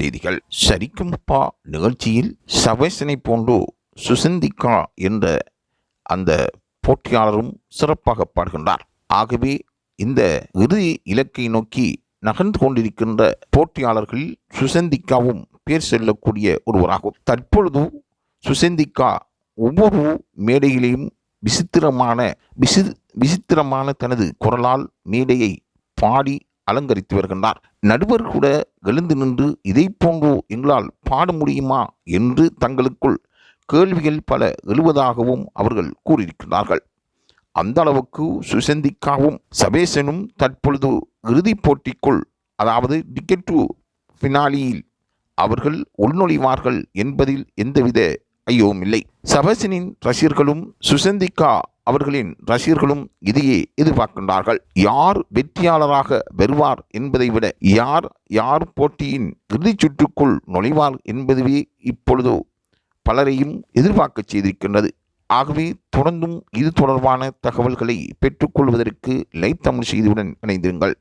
செய்திகள். சரிகமபா நிகழ்ச்சியில் சபேசனை போன்று சுசந்திகா என்ற அந்த போட்டியாளரும் சிறப்பாக பாடுகின்றார். ஆகவே இந்த இறுதி இலக்கை நோக்கி நகர்ந்து கொண்டிருக்கின்ற போட்டியாளர்களில் சுசந்திகாவும் பேர் செல்லக்கூடிய ஒருவராகும். தற்பொழுது சுசந்திகா ஒவ்வொரு மேடையிலேயும் விசித்திரமான தனது குரலால் மேடையை பாடி அலங்கரித்து வருகின்றார். நடுவர் கூட எழுந்து நின்று இதை போன்று எங்களால் பாட முடியுமா என்று தங்களுக்குள் கேள்விகள் பல எழுவதாகவும் அவர்கள் கூறியிருக்கிறார்கள். அந்த அளவுக்கு சுசந்திகாவும் சபேசனும் தற்பொழுது இறுதிப் போட்டிக்குள், அதாவது டிக்கெட் டு ஃபினாலியில் அவர்கள் உள்நுழைவார்கள் என்பதில் எந்தவித ஐயவும் இல்லை. சபேசனின் ரசிகர்களும் சுசந்திகா அவர்களின் ரசிகர்களும் இதையே எதிர்பார்க்கின்றார்கள். யார் வெற்றியாளராக வருவார் என்பதை விட யார் போட்டியின் இறுதிச் சுற்றுக்குள் நுழைவார் என்பதுவே இப்பொழுது பலரையும் எதிர்பார்க்க செய்திருக்கின்றது. ஆகவே தொடர்ந்தும் இது தொடர்பான தகவல்களை பெற்றுக்கொள்வதற்கு லைவ் தமிழ் செய்தியுடன் இணைந்திருங்கள்.